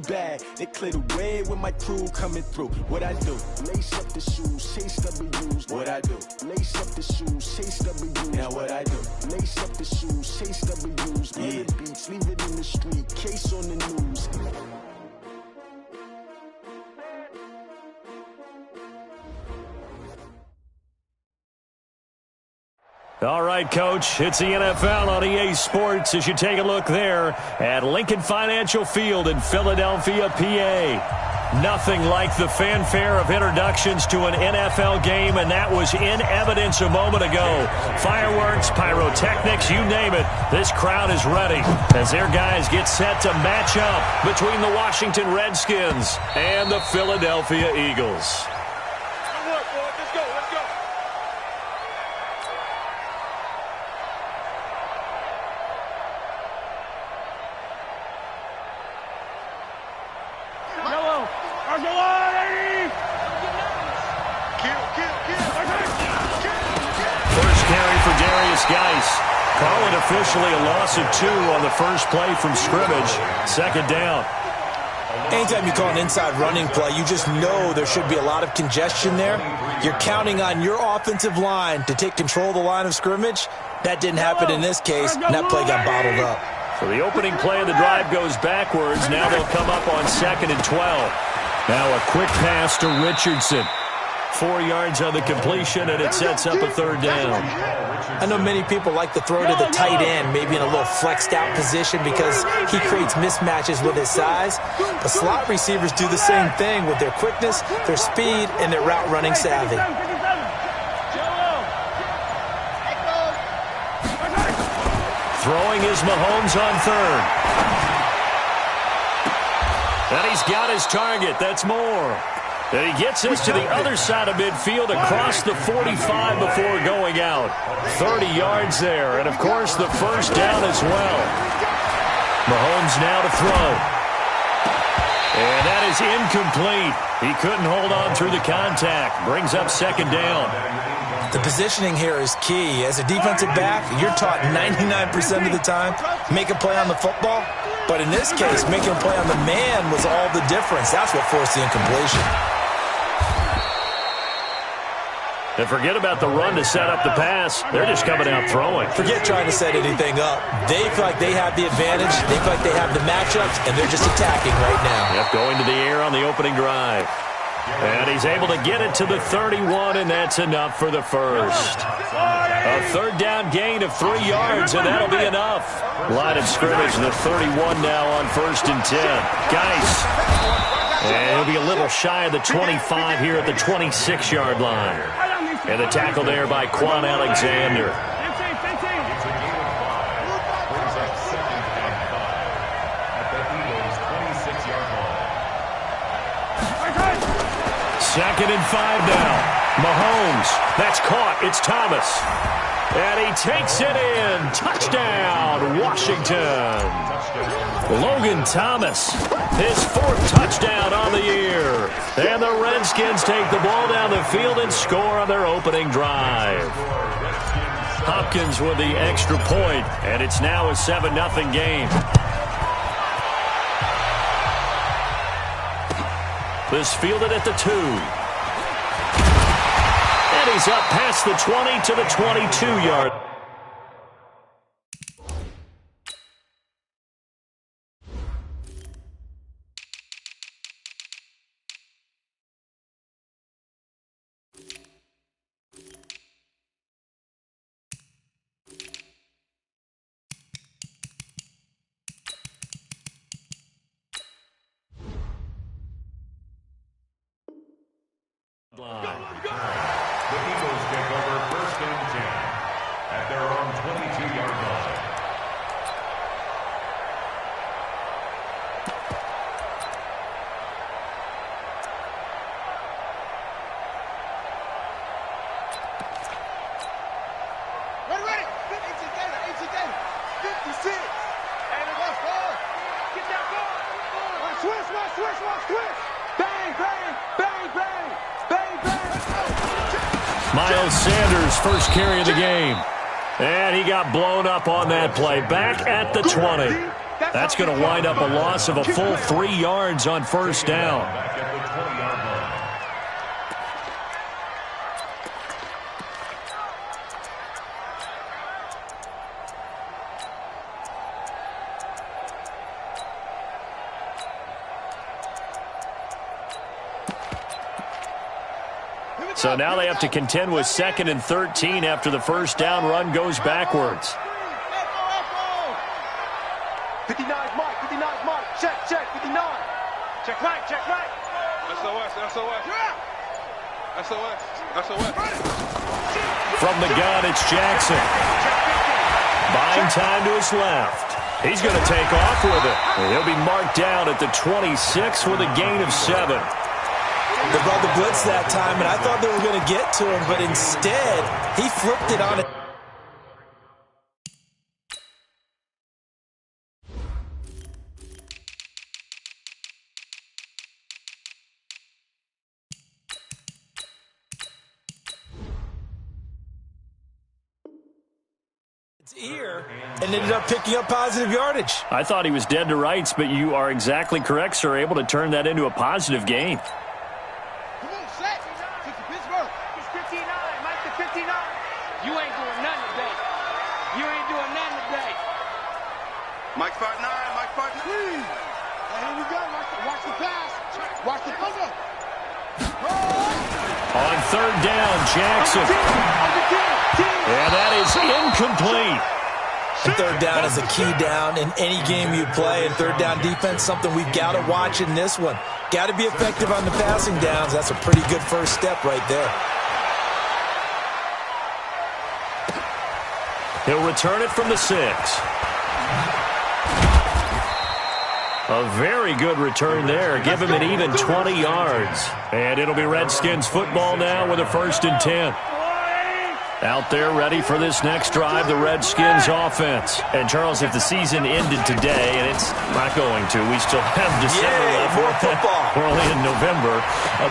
bad. They clear the way with my crew coming through. What I do? Lace up the shoes, chase W's. What I do? Lace up the shoes, chase W's. Now what I do? Lace up the shoes, chase W's. Yeah. The beats, leave it in the street, case on the news. All right, Coach, it's the NFL on EA Sports as you take a look there at Lincoln Financial Field in Philadelphia, PA. Nothing like the fanfare of introductions to an NFL game, and that was in evidence a moment ago. Fireworks, pyrotechnics, you name it, this crowd is ready as their guys get set to match up between the Washington Redskins and the Philadelphia Eagles. Call it officially a loss of 2 on the first play from scrimmage. Second down. Anytime you call an inside running play, you just know there should be a lot of congestion there. You're counting on your offensive line to take control of the line of scrimmage. That didn't happen in this case, and that play got bottled up. So the opening play of the drive goes backwards. Now they'll come up on 2nd and 12. Now a quick pass to Richardson. 4 yards on the completion, and it sets up a third down. I know many people like to throw to the tight end, maybe in a little flexed out position because he creates mismatches with his size. But slot receivers do the same thing with their quickness, their speed, and their route running savvy. Throwing is Mahomes on 3rd. And he's got his target. That's more. And he gets us to the other side of midfield across the 45 before going out. 30 yards there, and of course the first down as well. Mahomes now to throw. And that is incomplete. He couldn't hold on through the contact. Brings up 2nd down. The positioning here is key. As a defensive back, you're taught 99% of the time, make a play on the football. But in this case, making a play on the man was all the difference. That's what forced the incompletion. And forget about the run to set up the pass. They're just coming out throwing. Forget trying to set anything up. They feel like they have the advantage. They feel like they have the matchups, and they're just attacking right now. Yep, going to the air on the opening drive. And he's able to get it to the 31, and that's enough for the first. A third down gain of 3 yards, and that'll be enough. Line of scrimmage, the 31 now on 1st and 10. Geis. And he'll be a little shy of the 25 here at the 26-yard line. And the tackle there by Quan Alexander. Second and 5 now. Mahomes. That's caught. It's Thomas. And he takes it in. Touchdown, Washington. Logan Thomas, his 4th touchdown on the year. And the Redskins take the ball down the field and score on their opening drive. Hopkins with the extra point, and it's now a 7-0 game. This fielded at the 2. And he's up past the 20 to the 22-yard. The Eagles take over 1st and 10 at their own 22-yard line. Ready. 56. And it goes forward. Get that ball. One switch. Bang, bang, bang, bang. Miles Sanders, first carry of the game. And he got blown up on that play. Back at the 20. That's going to wind up a loss of a full 3 yards on first down. Back at the 20-yard line. So now they have to contend with 2nd and 13 after the first down run goes backwards. 59 Mike, 59 Mike. Check, 59. Check right. SOS. From the gun, it's Jackson. Buying time to his left. He's going to take off with it. He'll be marked down at the 26 with a gain of 7. They brought the blitz that time, and I thought they were going to get to him, but instead, he flipped it on it. Ear and ended up picking up positive yardage. I thought he was dead to rights, but you are exactly correct, sir. Able to turn that into a positive gain. Come on, set. Take the Pittsburgh. It's 59. Mike the 59. You ain't doing nothing today. Mike 5'9", Mike 5'9". And here we go. Watch the pass. Watch the cover. On third down, Jackson. And that is incomplete. And third down is a key down in any game you play. And third down defense, something we've got to watch in this one. Got to be effective on the passing downs. That's a pretty good first step right there. He'll return it from the 6. A very good return there. Give him an even 20 yards. And it'll be Redskins football now with a 1st and 10. Out there ready for this next drive, the Redskins offense. And, Charles, if the season ended today, and it's not going to, we still have December left. More football. We're only in November.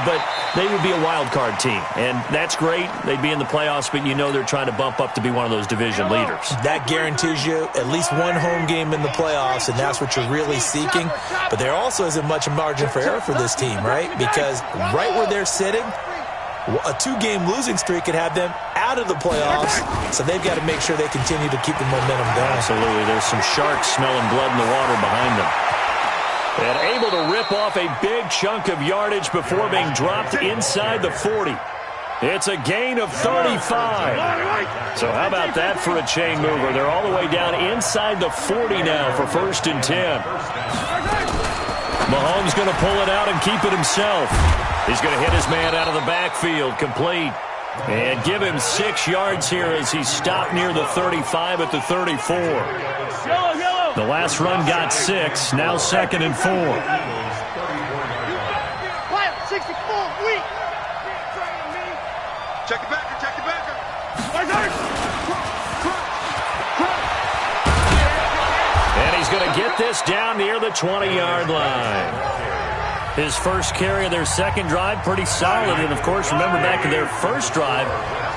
But they would be a wild card team. And that's great. They'd be in the playoffs, but you know they're trying to bump up to be one of those division leaders. That guarantees you at least one home game in the playoffs, and that's what you're really seeking. But there also isn't much margin for error for this team, right? Because right where they're sitting, a 2-game losing streak could have them out of the playoffs, so they've got to make sure they continue to keep the momentum going. Absolutely. There's some sharks smelling blood in the water behind them. And able to rip off a big chunk of yardage before being dropped inside the 40. It's a gain of 35. So how about that for a chain mover? They're all the way down inside the 40 now for 1st and 10. Mahomes going to pull it out and keep it himself. He's going to hit his man out of the backfield, complete. And give him 6 yards here as he stopped near the 35 at the 34. The last run got 6, now 2nd and 4. 64, weak. Check the backer. And he's going to get this down near the 20-yard line. His first carry of their second drive, pretty solid. And, of course, remember back to their first drive,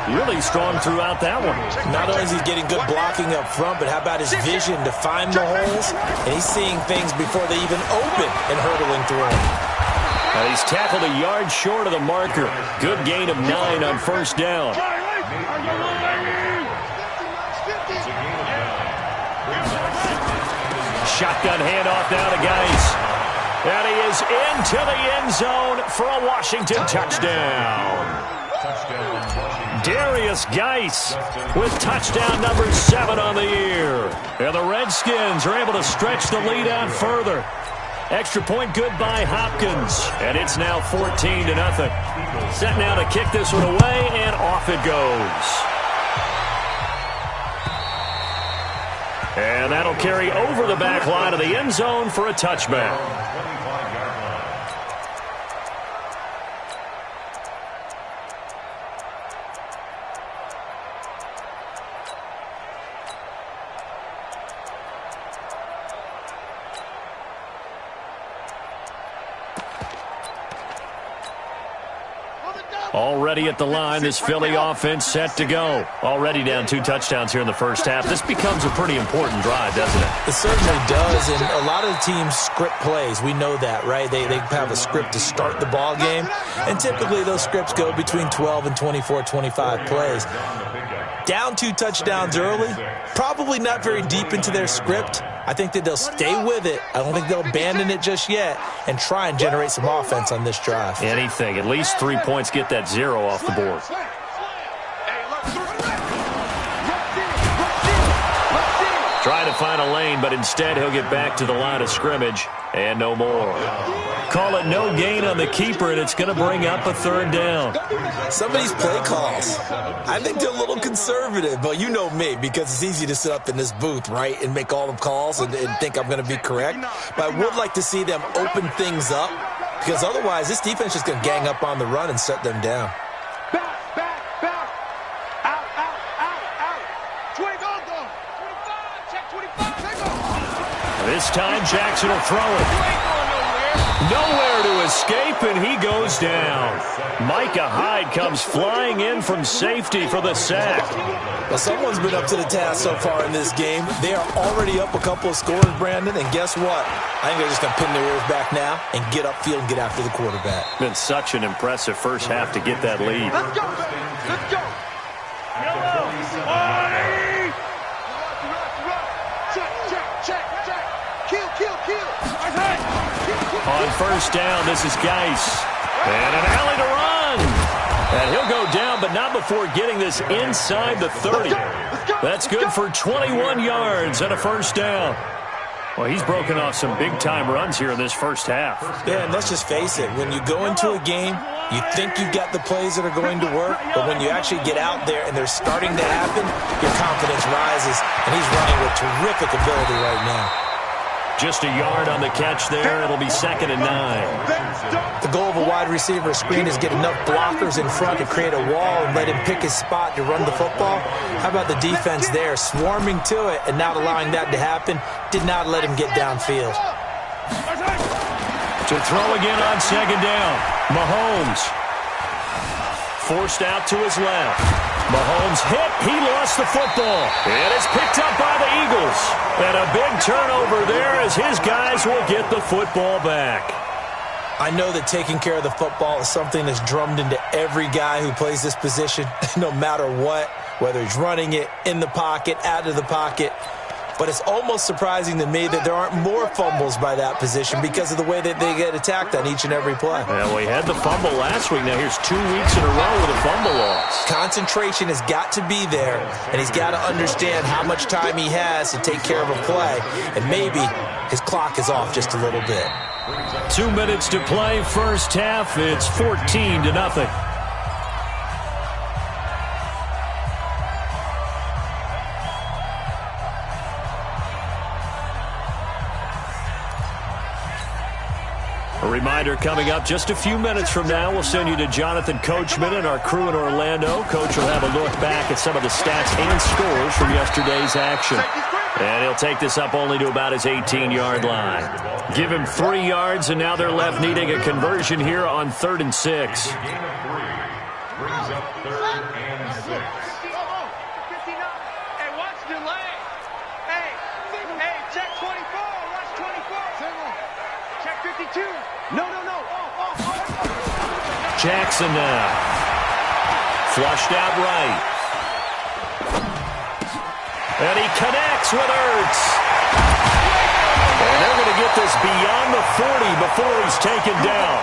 really strong throughout that one. Not only is he getting good blocking up front, but how about his vision to find the holes? And he's seeing things before they even open and hurdling through them. Now he's tackled a yard short of the marker. Good gain of 9 on first down. Shotgun handoff now to Geis. And he is into the end zone for a Washington touchdown. Darius Geis with touchdown number 7 on the year. And the Redskins are able to stretch the lead out further. Extra point good by Hopkins. And it's now 14-0. Set now to kick this one away, and off it goes. And that'll carry over the back line of the end zone for a touchback. Already at the line, this Philly offense set to go. Already down 2 touchdowns here in the first half. This becomes a pretty important drive, doesn't it? It certainly does, and a lot of the teams script plays. We know that, right? They have a script to start the ball game, and typically those scripts go between 12 and 24, 25 plays. Down 2 touchdowns early, probably not very deep into their script. I think that they'll stay with it. I don't think they'll abandon it just yet and try and generate some offense on this drive. Anything. At least 3 points, get that 0 off the board. Trying to find a lane, but instead he'll get back to the line of scrimmage and no more. Call it no gain on the keeper, and it's going to bring up a 3rd down. Some of these play calls, I think they're a little conservative, but you know me, because it's easy to sit up in this booth, right, and make all the calls and think I'm going to be correct. But I would like to see them open things up, because otherwise this defense is going to gang up on the run and shut them down. Back. Out. 20, go. 25, check 25, take off. This time Jackson will throw it. Nowhere to escape, and he goes down. Micah Hyde comes flying in from safety for the sack. Well, someone's been up to the task so far in this game. They are already up a couple of scores, Brandon, and guess what? I think they're just going to pin their ears back now and get upfield and get after the quarterback. Been such an impressive first half to get that lead. Let's go. Check. Kill. On first down, this is Geis. And an alley to run. And he'll go down, but not before getting this inside the 30. That's good for 21 yards and a first down. Well, he's broken off some big-time runs here in this first half. Yeah, and let's just face it. When you go into a game, you think you've got the plays that are going to work, but when you actually get out there and they're starting to happen, your confidence rises, and he's running with terrific ability right now. Just a yard on the catch there. It'll be 2nd and 9. The goal of a wide receiver screen is get enough blockers in front to create a wall and let him pick his spot to run the football. How about the defense there, swarming to it and not allowing that to happen? Did not let him get downfield. To throw again on 2nd down. Mahomes forced out to his left. Mahomes hit. He lost the football. And it's picked up by the Eagles. And a big turnover there as his guys will get the football back. I know that taking care of the football is something that's drummed into every guy who plays this position, no matter what, whether he's running it, in the pocket, out of the pocket. But it's almost surprising to me that there aren't more fumbles by that position because of the way that they get attacked on each and every play. Well, we had the fumble last week. Now here's 2 weeks in a row with a fumble loss. Concentration has got to be there, and he's got to understand how much time he has to take care of a play, and maybe his clock is off just a little bit. 2 minutes to play first half. It's 14-0. A reminder coming up just a few minutes from now, we'll send you to Jonathan Coachman and our crew in Orlando. Coach will have a look back at some of the stats and scores from yesterday's action. And he'll take this up only to about his 18-yard line. Give him 3 yards, and now they're left needing a conversion here on 3rd and 6. Brings up 3rd and 6. Hey, watch delay. Hey, check 24. Watch 24. Check 52. No. Jackson now. Flushed out right. And he connects with Ertz. And they're going to get this beyond the 40 before he's taken down.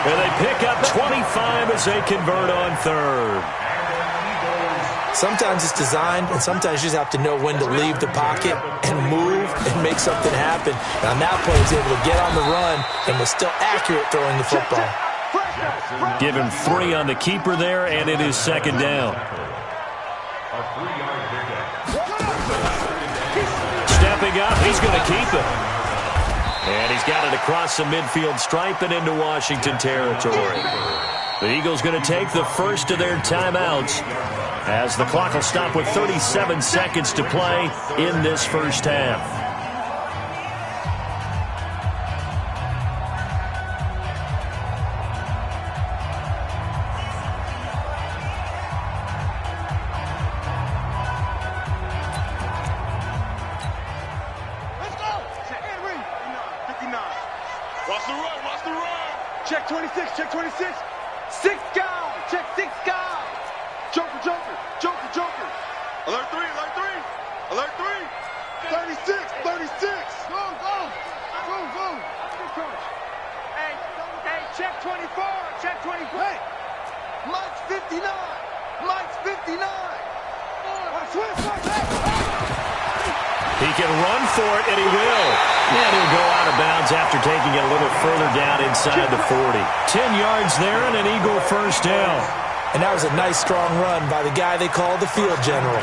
And they pick up 25 as they convert on 3rd. Sometimes it's designed, and sometimes you just have to know when to leave the pocket and move and make something happen. And on that play, he's able to get on the run and was still accurate throwing the football. Give him 3 on the keeper there, and it is 2nd down. A 3-yard pickup. Stepping up, he's going to keep it. And he's got it across the midfield stripe and into Washington territory. The Eagles going to take the first of their timeouts as the clock will stop with 37 seconds to play in this first half. the run, watch the run. Check 26, check 26. 6 guys, check 6 guys. Joker, joker, joker, joker. Alert 3, alert 3. Alert 3. 36, 36. Go, go. Go, go. Good coach. Hey, check 24, check 24. Hey, Mike's 59. Mike's 59. Switch, He can run for it, and he will. And he'll go out of bounds after taking it a little further down inside the 40. 10 yards there and an Eagle first down. And that was a nice, strong run by the guy they call the field general.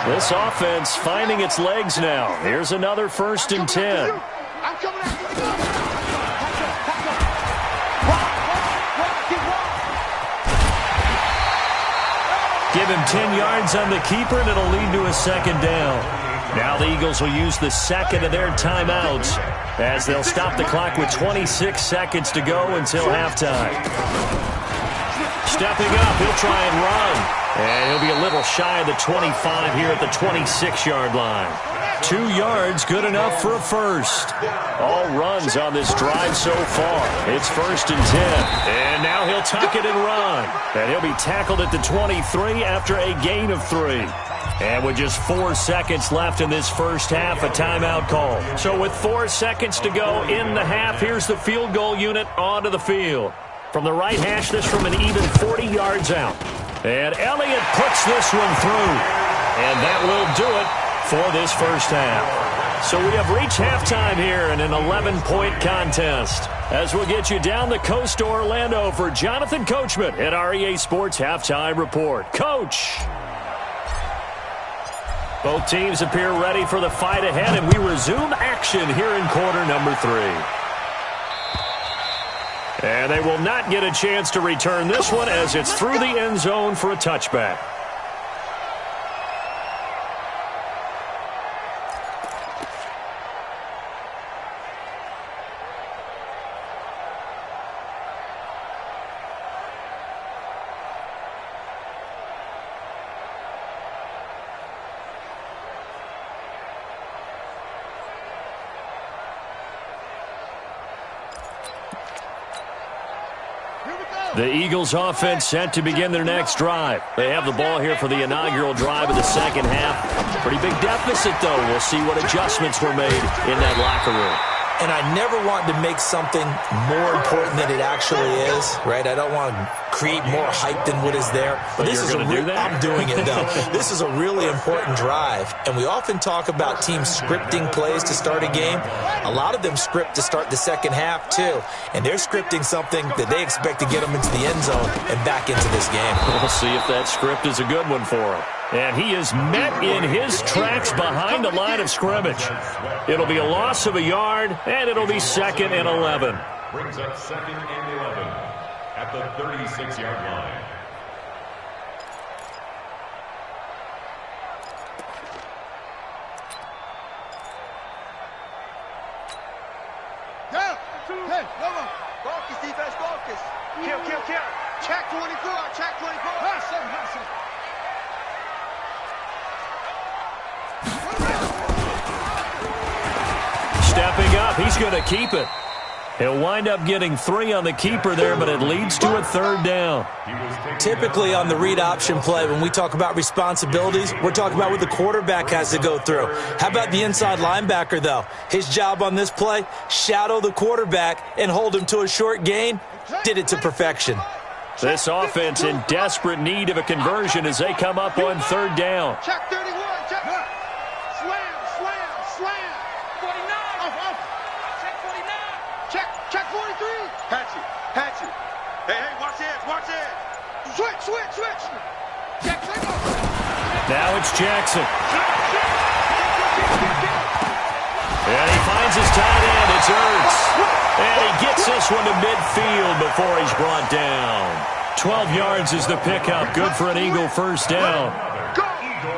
This offense finding its legs now. Here's another 1st and 10. I'm coming after you. Give him 10 yards on the keeper, and it'll lead to a 2nd down. Now the Eagles will use the 2nd of their timeouts as they'll stop the clock with 26 seconds to go until halftime. Stepping up, he'll try and run. And he'll be a little shy of the 25 here at the 26-yard line. 2 yards, good enough for a first. All runs on this drive so far. It's 1st and 10. And now he'll tuck it and run. And he'll be tackled at the 23 after a gain of 3. And with just 4 seconds left in this first half, a timeout call. So with 4 seconds to go in the half, here's the field goal unit onto the field. From the right hash, this from an even 40 yards out. And Elliott puts this one through. And that will do it for this first half. So we have reached halftime here in an 11-point contest. As we'll get you down the coast to Orlando for Jonathan Coachman at our EA Sports Halftime Report. Coach! Both teams appear ready for the fight ahead, and we resume action here in quarter number 3. And they will not get a chance to return this one as it's through the end zone for a touchback. The Eagles offense set to begin their next drive. They have the ball here for the inaugural drive of the second half. Pretty big deficit, though. We'll see what adjustments were made in that locker room. And I never want to make something more important than it actually is, right? I don't want to create more hype than what is there. But this is going to do that? I'm doing it, though. This is a really important drive. And we often talk about teams scripting plays to start a game. A lot of them script to start the second half, too. And they're scripting something that they expect to get them into the end zone and back into this game. We'll see if that script is a good one for him. And he is met in his tracks behind the line of scrimmage. It'll be a loss of a yard, and it'll be 2nd and 11. Brings up 2nd and 11 at the 36-yard line. Down. Hey, no. Focus, defense, focus. Kill, kill, kill. Check 24, check 24. Pass him, pass him. Stepping up, he's going to keep it. He'll wind up getting 3 on the keeper there, but it leads to a 3rd down. Typically on the read option play, when we talk about responsibilities, we're talking about what the quarterback has to go through. How about the inside linebacker, though? His job on this play, shadow the quarterback and hold him to a short gain. Did it to perfection. This offense in desperate need of a conversion as they come up on 3rd down. Check 31, check. Slam, slam, slam. 49. Off. Check 49. Check 43. Hatchet. Hey, watch it. Switch. Check. Now it's Jackson. And he finds his tight end. It's Ertz. And he gets this one to midfield before he's brought down. 12 yards is the pickup. Good for an Eagle first down.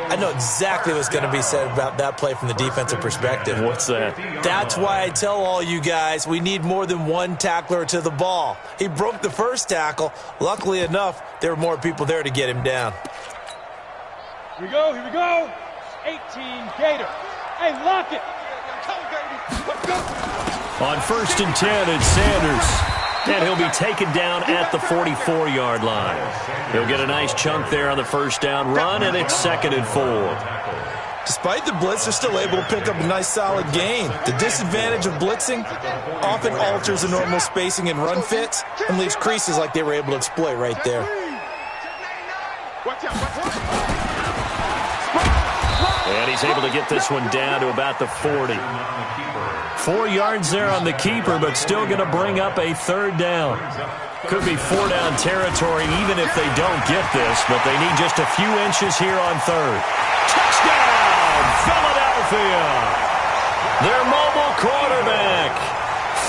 I know exactly what's going to be said about that play from the defensive perspective. What's that? That's why I tell all you guys we need more than one tackler to the ball. He broke the first tackle. Luckily enough, there were more people there to get him down. Here we go. 18 Gator. Hey, lock it. Come, baby. Let's go. On 1st and 10, it's Sanders. And he'll be taken down at the 44-yard line. He'll get a nice chunk there on the first down run, and it's 2nd and 4. Despite the blitz, they're still able to pick up a nice solid gain. The disadvantage of blitzing often alters the normal spacing and run fits and leaves creases like they were able to exploit right there. And he's able to get this one down to about the 40. 4 yards there on the keeper, but still going to bring up a 3rd down. Could be 4-down territory even if they don't get this, but they need just a few inches here on 3rd. Touchdown, Philadelphia! Their mobile quarterback,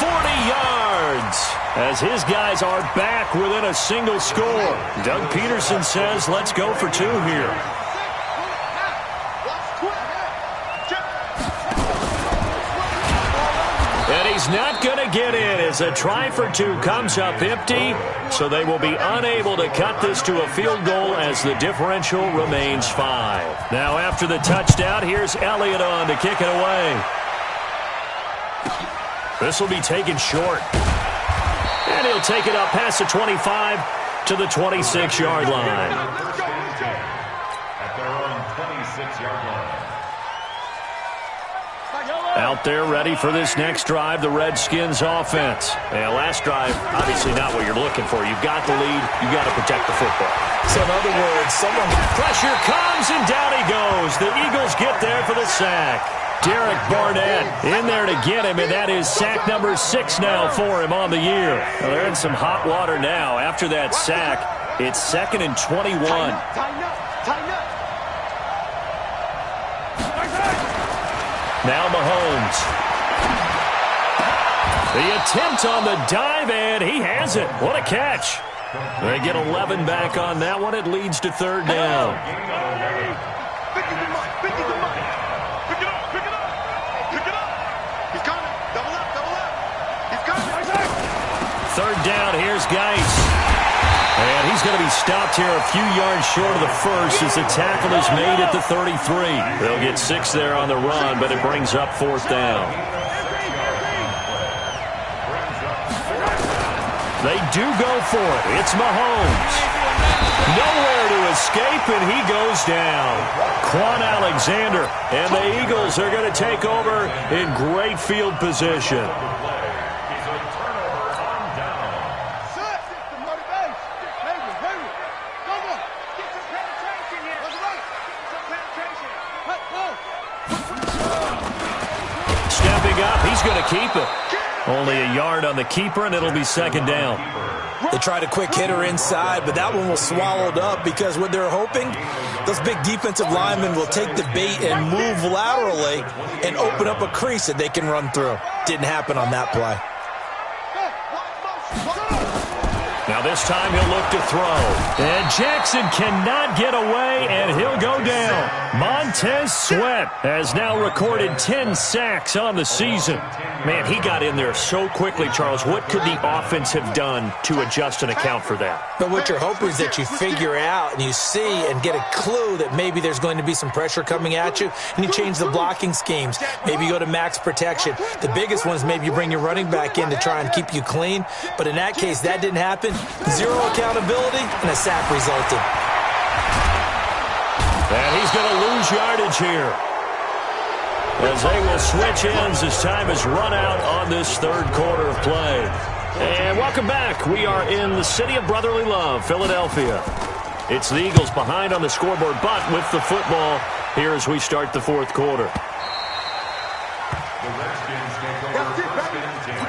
40 yards, as his guys are back within a single score. Doug Peterson says, let's go for 2 here. And he's not going to get in as a try for 2 comes up empty, so they will be unable to cut this to a field goal as the differential remains 5. Now after the touchdown, here's Elliott on to kick it away. This will be taken short. And he'll take it up past the 25 to the 26-yard line. At their own 26-yard line. Out there ready for this next drive, the Redskins offense. And last drive, obviously not what you're looking for. You've got the lead. You've got to protect the football. So in other words, pressure comes, and down he goes. The Eagles get there for the sack. Derek Barnett in there to get him, and that is sack number 6 now for him on the year. Well, they're in some hot water now. After that sack, it's 2nd and 21. Tighten up. Now Mahomes. The attempt on the dive, and he has it. What a catch. They get 11 back on that one. It leads to 3rd down. Pick it up. He's coming. Double up. He's coming. 3rd down, here's Geis. And he's going to be stopped here a few yards short of the first as the tackle is made at the 33. They'll get 6 there on the run, but it brings up 4th down. They do go for it. It's Mahomes. Nowhere to escape, and he goes down. Quan Alexander, and the Eagles are going to take over in great field position. He's going to keep it. Only a yard on the keeper, and it'll be 2nd down. They tried a quick hitter inside, but that one was swallowed up because what they're hoping, those big defensive linemen will take the bait and move laterally and open up a crease that they can run through. Didn't happen on that play. Now this time he'll look to throw. And Jackson cannot get away, and he'll go down. Montez Sweat has now recorded 10 sacks on the season. Man, he got in there so quickly, Charles. What could the offense have done to adjust and account for that? But what you're hoping is that you figure out and you see and get a clue that maybe there's going to be some pressure coming at you, and you change the blocking schemes. Maybe you go to max protection. The biggest one is maybe you bring your running back in to try and keep you clean. But in that case, that didn't happen. 0 accountability, and a sack resulted. And he's going to lose yardage here, as they will switch ends as time has run out on this 3rd quarter of play. And welcome back. We are in the city of brotherly love, Philadelphia. It's the Eagles behind on the scoreboard, but with the football here as we start the 4th quarter. The Redskins take over 1st and 10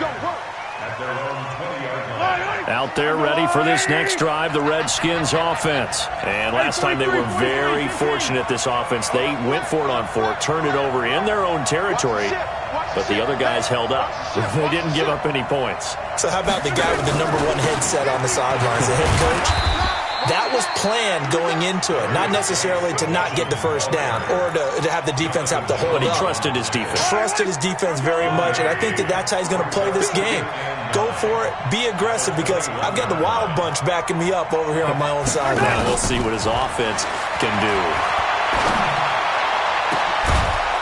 at their own 20-yard line. Out there ready for this next drive, the Redskins offense. And last time they were very fortunate, this offense. They went for it on 4, turned it over in their own territory, but the other guys held up. They didn't give up any points. So how about the guy with the #1 headset on the sidelines, the head coach? That was planned going into it, not necessarily to not get the first down or to have the defense have to hold up. But he trusted his defense. Trusted his defense very much, and I think that that's how he's going to play this game. Go for it. Be aggressive, because I've got the Wild Bunch backing me up over here on my own side. Now we'll see what his offense can do.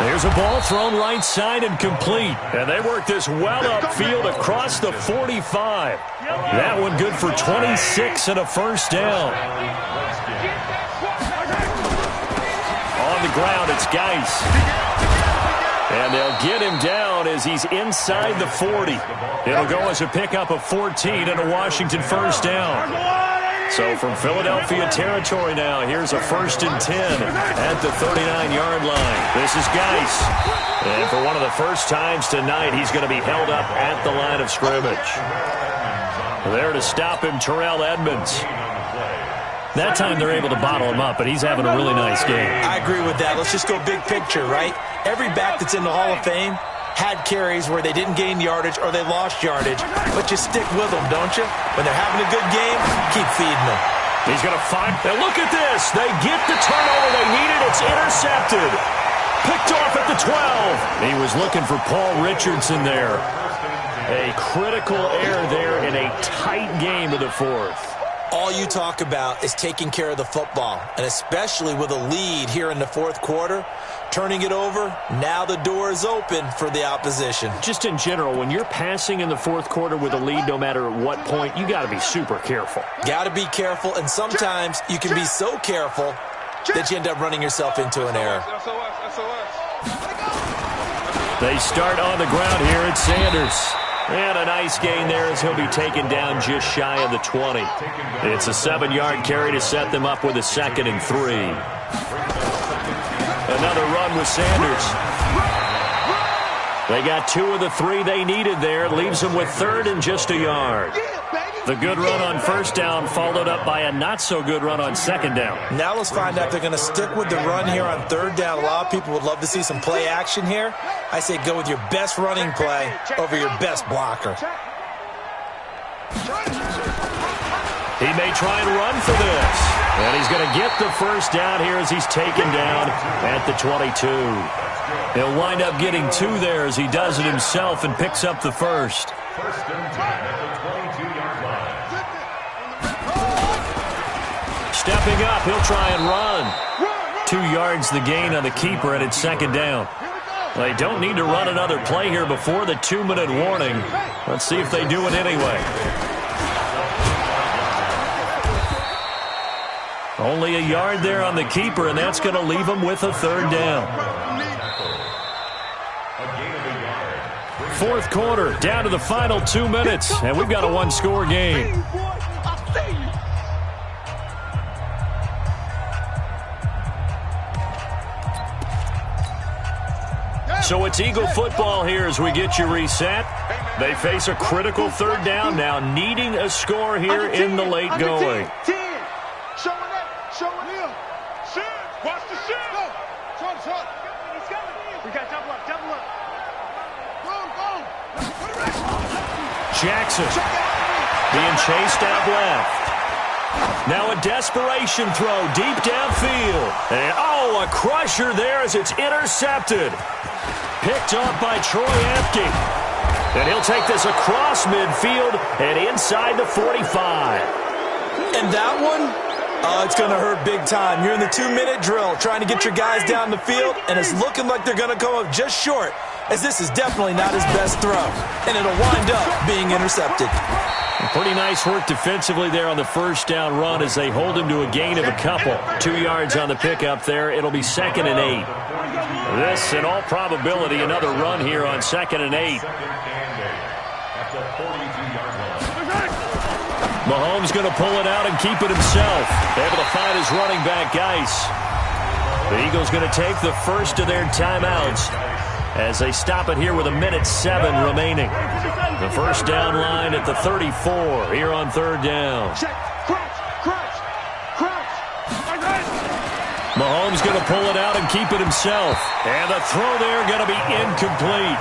There's a ball thrown right side and complete. And they work this well upfield across the 45. That one good for 26 and a first down. On the ground, it's Geis. And they'll get him down as he's inside the 40. It'll go as a pickup of 14 and a Washington first down. So from Philadelphia territory now, here's a 1st and 10 at the 39-yard line. This is Geis. And for one of the first times tonight, he's going to be held up at the line of scrimmage. There to stop him, Terrell Edmonds. That time they're able to bottle him up, but he's having a really nice game. I agree with that. Let's just go big picture, right? Every back that's in the Hall of Fame had carries where they didn't gain yardage or they lost yardage, but you stick with them, don't you? When they're having a good game, keep feeding them. He's going to find. And look at this. They get the turnover they needed. It's intercepted. Picked off at the 12. He was looking for Paul Richardson there. A critical error there in a tight game of the fourth. All you talk about is taking care of the football, and especially with a lead here in the fourth quarter, turning it over, now the door is open for the opposition. Just in general, when you're passing in the fourth quarter with a lead, no matter at what point, you got to be super careful. Got to be careful, and sometimes you can be so careful that you end up running yourself into an error. They start on the ground here at Sanders. And a nice gain there as he'll be taken down just shy of the 20. It's a 7-yard carry to set them up with a 2nd and 3. Another run with Sanders. They got 2 of the 3 they needed there. Leaves them with 3rd and just a yard. The good run on first down followed up by a not-so-good run on second down. Now let's find out if they're going to stick with the run here on third down. A lot of people would love to see some play action here. I say go with your best running play over your best blocker. He may try and run for this. And he's going to get the first down here as he's taken down at the 22. He'll wind up getting 2 there as he does it himself and picks up the first. First and 10 at the 22-yard line. Stepping up, he'll try and run. 2 yards the gain on the keeper, and it's second down. They don't need to run another play here before the 2-minute warning. Let's see if they do it anyway. Only a yard there on the keeper, and that's going to leave them with a third down. Fourth quarter, down to the final 2 minutes, and we've got a 1-score game. So it's Eagle football here as we get you reset. They face a critical third down now, needing a score here in the late going. Watch the shit. We got double up. Jackson being chased out left. Now a desperation throw deep downfield. And a crusher there as it's intercepted. Picked off by Troy Apke. And he'll take this across midfield and inside the 45. And that one, it's going to hurt big time. You're in the 2-minute drill trying to get your guys down the field, and it's looking like they're going to come up just short, as this is definitely not his best throw. And it'll wind up being intercepted. Pretty nice work defensively there on the first down run as they hold him to a gain of a couple. 2 yards on the pickup there. It'll be 2nd and 8. This, in all probability, another run here on 2nd and 8. Mahomes going to pull it out and keep it himself. Able to find his running back, Geis. The Eagles going to take the first of their timeouts as they stop it here with 1:07 remaining. The first down line at the 34 here on third down. Mahomes going to pull it out and keep it himself. And the throw there going to be incomplete.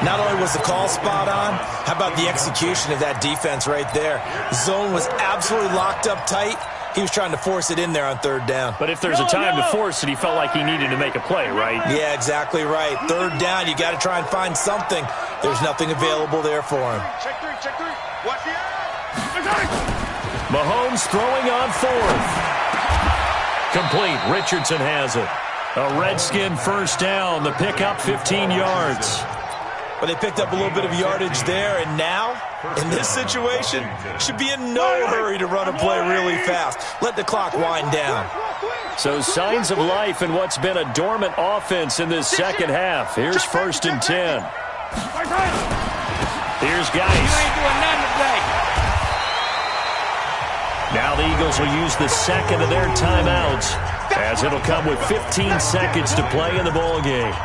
Not only was the call spot on, how about the execution of that defense right there? Zone was absolutely locked up tight. He was trying to force it in there on third down. But if there's a time to force it, he felt like he needed to make a play, right? Yeah, exactly right. Third down, you got to try and find something. There's nothing available there for him. Check three. Watch the eye. Mahomes throwing on fourth. Complete. Richardson has it. A Redskin first down. The pickup, 15 yards. Well, they picked up a little bit of yardage there, and now, in this situation, should be in no hurry to run a play really fast. Let the clock wind down. So signs of life in what's been a dormant offense in this second half. Here's 1st and 10. Here's Geis. Now the Eagles will use the second of their timeouts, as it'll come with 15 seconds to play in the ball game.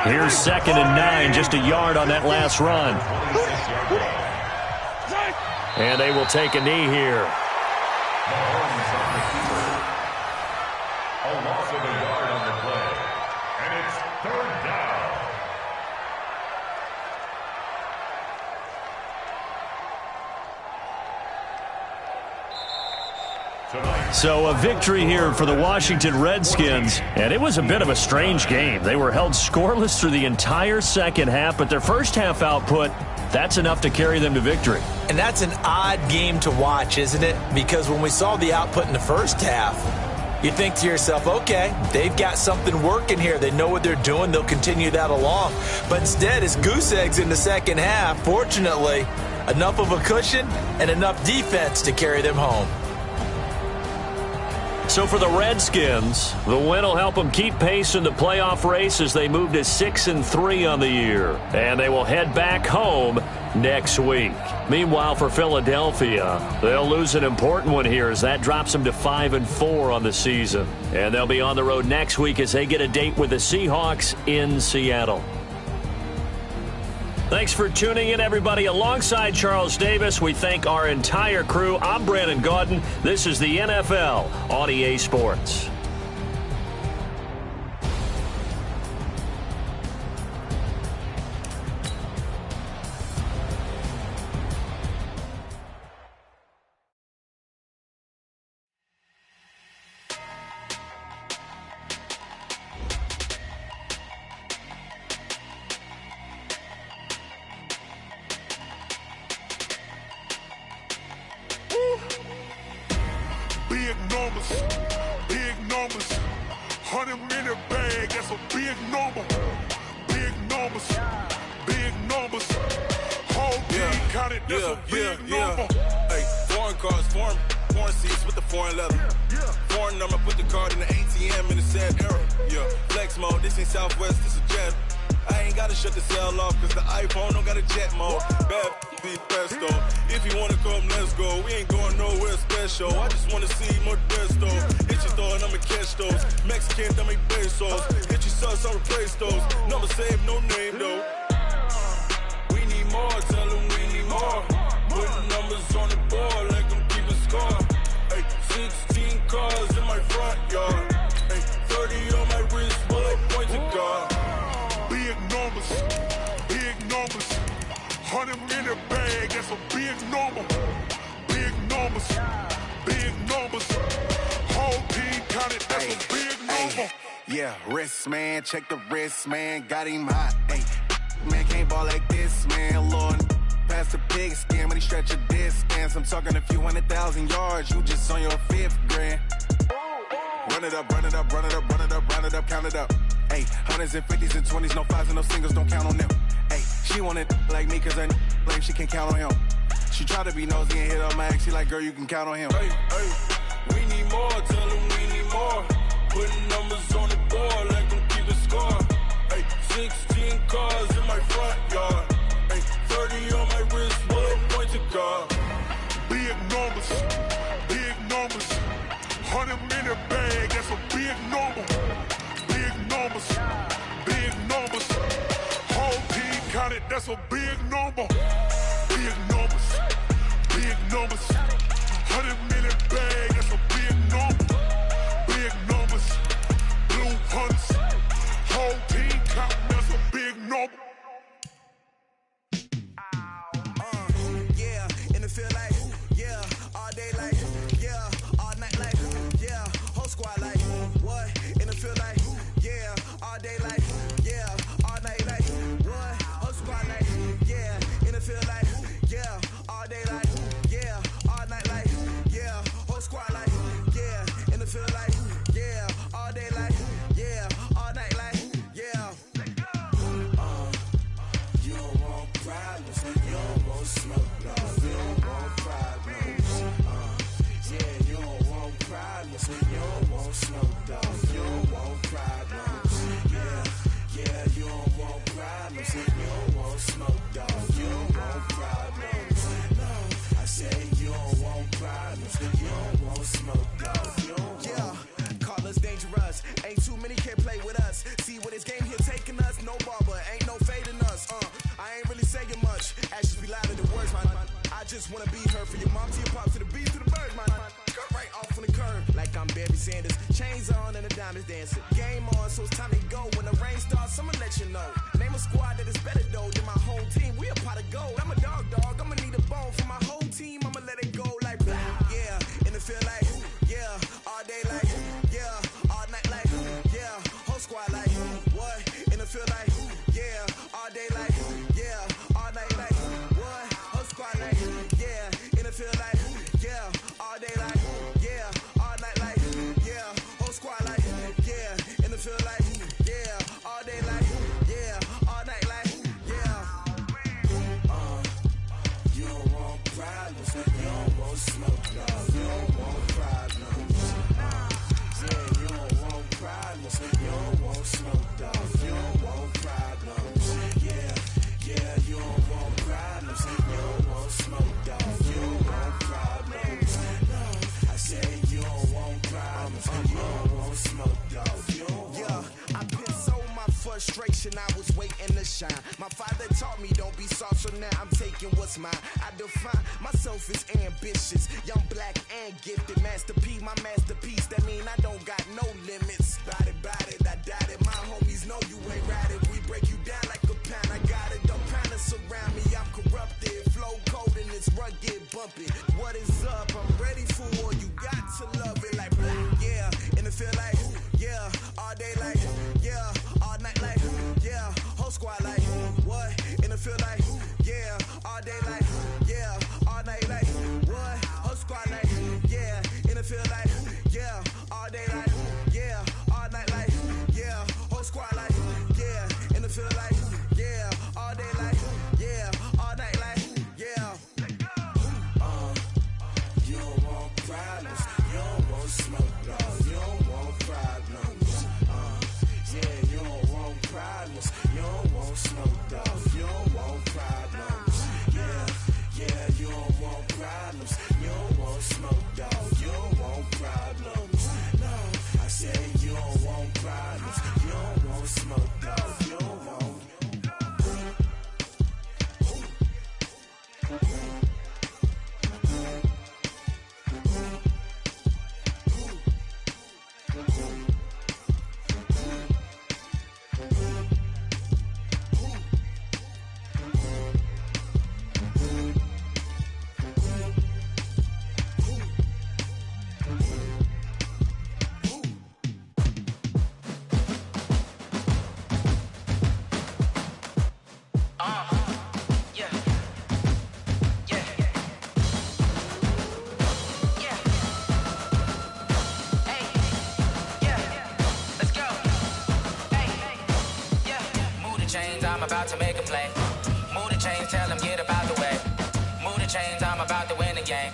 Here's 2nd and 9, just a yard on that last run. And they will take a knee here. A loss of a yard on the play. And it's 3rd down. So a victory here for the Washington Redskins, and it was a bit of a strange game. They were held scoreless through the entire second half, but their first half output, that's enough to carry them to victory. And that's an odd game to watch, isn't it? Because when we saw the output in the first half, you think to yourself, okay, they've got something working here. They know what they're doing. They'll continue that along. But instead, it's goose eggs in the second half. Fortunately, enough of a cushion and enough defense to carry them home. So for the Redskins, the win will help them keep pace in the playoff race as they move to 6-3 on the year. And they will head back home next week. Meanwhile, for Philadelphia, they'll lose an important one here as that drops them to 5-4 on the season. And they'll be on the road next week as they get a date with the Seahawks in Seattle. Thanks for tuning in, everybody. Alongside Charles Davis, we thank our entire crew. I'm Brandon Gaudin. This is the NFL on EA Sports. Big numbers, 100-minute bag, that's a big number. Big numbers, whole team counted, that's a big number. Hey, foreign cars, foreign seats with the foreign leather. Foreign number, put the card in the ATM in the sad era. Yeah, flex mode, this ain't Southwest, this is Jet. I ain't gotta shut the cell off, cause the iPhone don't got a jet mode. Bad be presto. If you wanna come, let's go. We ain't going nowhere special. I just wanna see more Modesto. Hit your throw and I'ma catch those. Mexican, dame pesos. Hit your sus, I'll replace those. Number save, no name though. We need more, tell them we need more. Putting numbers on the board, like them keep a score. Hey, 16 cars in my front yard. Hey, 30 on my wrist, bullet point to God. Big numbers, 100-minute bag, that's a big number. Big numbers, whole team counted, that's a big number. Yeah, wrist man, check the wrist man, got him hot. Ay, man can't ball like this, man. Lord, past the pig skin when he stretch a distance. I'm talking a few 100,000 yards, you just on your 5th grand. Run it up, count it up. Ay, 100s and 50s and 20s, no 5s and no singles, don't count on them. Ay, she wanted like me cause her like she can count on him. She tried to be nosy and hit up my ex, she like, girl, you can count on him. Hey, we need more, tell them we need more. Putting numbers on the board, like them keep a score. Hey, 16 cars in my front yard. Hey, 30 on my wrist, bullet point to God. Big numbers, 100-minute bag, that's a big number. Big numbers, whole team counted, that's a big number. Big numbers, 100-minute bag, that's a big number. Big numbers, blue hunts, whole team counting, that's a big number. Yeah, in the field like, yeah, all day like, yeah, all night like, yeah, whole squad like, what? In the field like, yeah, all day like, yeah, all night like, what? Whole squad like, yeah, in the field like, yeah, all day like, yeah, all night like, yeah, just wanna be heard. From your mom to your pop to the beat to the bird, man. Cut right off on the curb, like I'm Barry Sanders. Chains on and the diamonds dancing. Game on, so it's time to go. When the rain starts, I'ma let you know. Name a squad that is better though than my whole team. We a pot of gold. I'm a dog. I'ma need a bone for my whole team. I'ma let it go like yeah. In the field like yeah. All day like yeah. All night like yeah. Whole squad like what? In the field like yeah. All day like yeah. All night like what? Whole squad like yeah. In the field like yeah. All day like yeah. All night like yeah. Whole squad like yeah. In the field like yeah. All day like yeah. All night like yeah. You don't want problems. You don't want smoke, no. You don't want problems. Yeah, you don't want problems. You don't want smoke, dog. You don't want problems. Yeah, yeah, you don't want problems. You don't want smoke, dog. You don't want problems. No, I said you don't want problems. You don't want smoke, dog. You don't want. Yeah, I've been so my frustration. I was waiting to shine. My father taught me don't be soft, so now I'm taking what's mine. I define myself as ambitious, young, black, and gifted. Master P, my masterpiece. That mean I don't got no limits. Bout it, I doubt it. My homies know you ain't ratted. We break you down like a pound. I got it. Don't pound us around me. I'm corrupted. Flow cold and it's rugged, bumpy. What is up? I'm ready for war. You got to love it like yeah. In the field like yeah. All day like yeah. All night like yeah. Whole squad like what? In the field like yeah. All day like yeah. All night like what? Whole squad like yeah. In the field like yeah. All day like yeah. All night like yeah. Whole squad like yeah. In the field like yeah. All day like yeah. All night like yeah. You don't want problems. You don't want smoke, no. You don't want problems. Yeah, you don't want problems. You don't want smoke, dog. You don't want problems. Yeah, yeah, you don't want problems. You don't want smoke, dog. You don't want problems. No, I said you don't want problems. You don't want smoke, dog. You don't want. I'm about to make a play. Move the chains, tell them get up out the way. Move the chains, I'm about to win the game.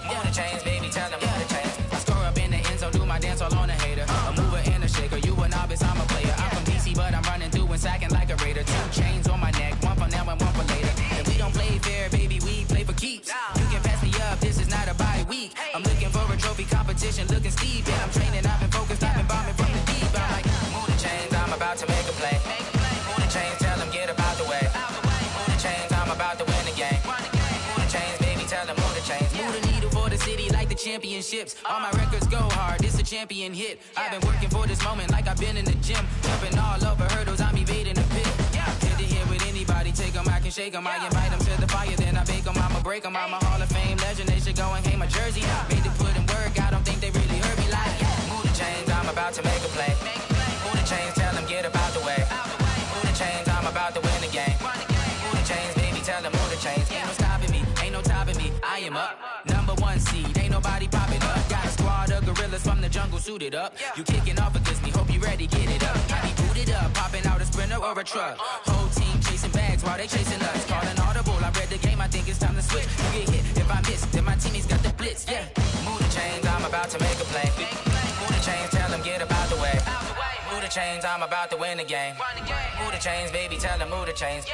Move the chains, baby, tell them move the chains. I score up in the end zone, do my dance all on a hater. A mover and a shaker, you a novice, I'm a player. I'm from DC, but I'm running through and sacking like a raider. 2 chains on my neck, one for now and one for later. And we don't play fair, baby, we play for keeps. You can pass me up, this is not a bye week. I'm looking for a trophy competition, looking steep. And I'm training, I've been focused, I've been bombing from the deep. I'm like, move the chains, I'm about to make a play. Move the chains, tell them get up out the way. Move the chains, I'm about to win the game. Move the chains, baby, tell them move the chains. Move the needle for the city like the championships. All my records go hard, this a champion hit. I've been working for this moment like I've been in the gym. Jumping all over hurdles, I'm evading the pit. Head to head with anybody, take them, I can shake them. I invite them to the fire, then I bake them, I'ma break them. I'm a Hall of Fame legend, they should go and hang my jersey. Made to put in work, I don't think they really heard me like move the chains, I'm about to make a play. Move the chains, tell them get up out the way. Move the chains, I'm about to win the game. Move the chains, baby, tell them move the chains. Ain't no stopping me, ain't no topping me, I am up. #1 seed, ain't nobody popping up. Got a squad of gorillas from the jungle suited up. You kicking off against me, hope you ready, get it up. I be booted up, popping out a Sprinter or a truck. Whole team chasing bags while they chasing us. Calling audible, I read the game, I think it's time to switch. You get hit, if I miss, then my teammates got the blitz, yeah. Move the chains, I'm about to make a play. Move the chains, tell them get up out the way. Move the chains, I'm about to win the game. Move the chains, baby, tell them move the chains.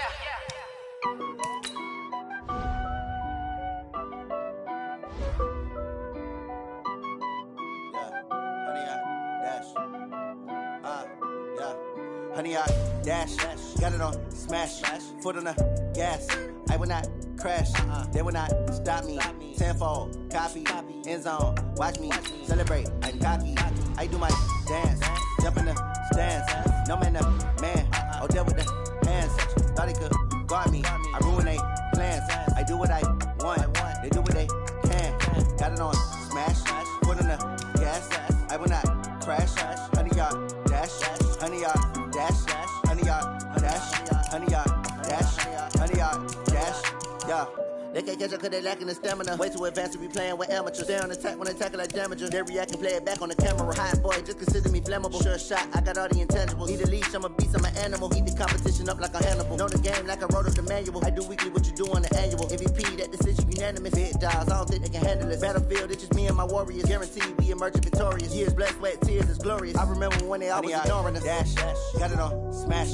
Honey, I dash, got it on smash, foot on the gas. I will not crash. They will not stop me. Tenfold, copy, end zone. Watch me celebrate. I'm cocky. I do my dance, jump in the stands. No man, man. Oh, deal with the hands. Thought he could guard me. I ruin they plans. I do what I want. They do what they can. Got it on smash. Put on the gas. I will not crash. 100-yard dash. 100-yard dash. 100-yard dash. 100-yard dash. 100-yard dash. Yeah. They can't catch up cause they lacking the stamina. Way too advanced to be playing with amateurs. Stay on attack when they tackle like damagers. They react and play it back on the camera. Hot boy, just consider me flammable. Sure shot, I got all the intangibles. Need a leash, I'm a beast, I'm an animal. Heat the competition up like a Hannibal. Know the game like I wrote up the manual. I do weekly what you do on the annual. MVP, that decision unanimous. Big dials, I don't think they can handle it. Battlefield, it's just me and my warriors. Guaranteed we emerging victorious. Years, blood, sweat, tears, it's glorious. I remember when they always ignoring us. Dash, got it on smash.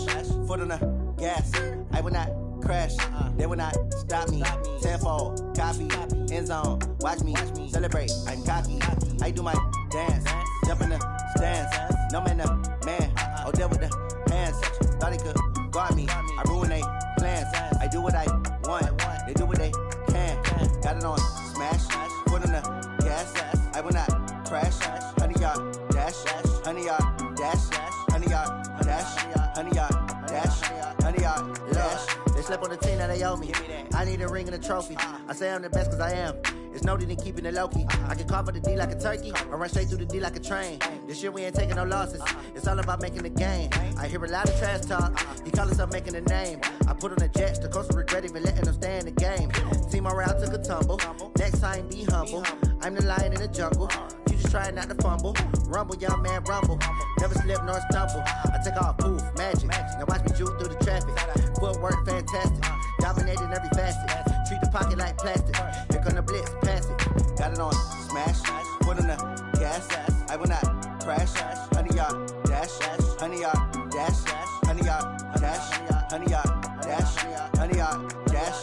Foot on the gas. I will not crash. They will not stop me. Tenfold, copy, end zone. Watch me celebrate. I'm cocky. I do my dance, jump in the stands. No man, man. Oh, deal with the hands. Thought he could guard me. I ruin they plans. I do what I want. They do what they can. Got it on smash. Put on the gas. I will not crash. 100-yard dash. 100-yard dash. 100-yard dash. 100-yard dash. 100-yard dash. They slept on the team that they owe me. I need a ring and a trophy. I say I'm the best cause I am. It's noted in keeping it low-key. I can carve for the D like a turkey, or run straight through the D like a train. This year we ain't taking no losses. It's all about making the game. I hear a lot of trash talk. He call himself making a name. I put on the Jets. The coach will regret even letting them stay in the game. Team morale took a tumble. Next time be humble. I'm the lion in the jungle. You just trying not to fumble. Rumble, young man, rumble. Never slip nor stumble. I take off, poof, magic. Now watch me juke through the traffic. Footwork fantastic. Dominating every facet. Treat the pocket like plastic. Here come the blitz, pass it. Got it on smash. Put on the gas. I will not crash. 100-yard dash. 100-yard dash. 100-yard dash. 100-yard dash. 100-yard dash.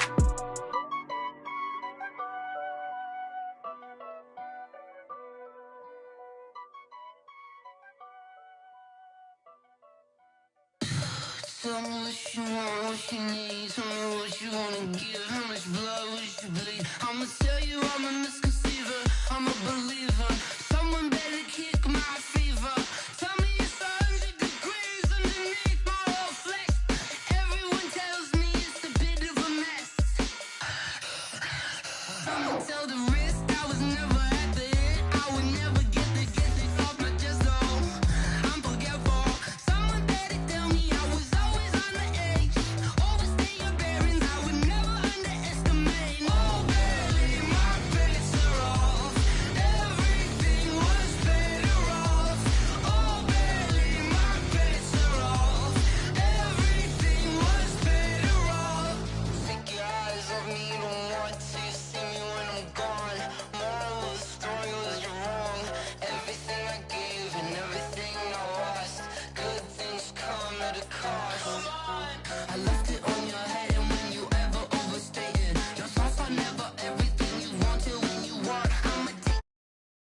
Tell me what you want, what you need. Tell me what you wanna give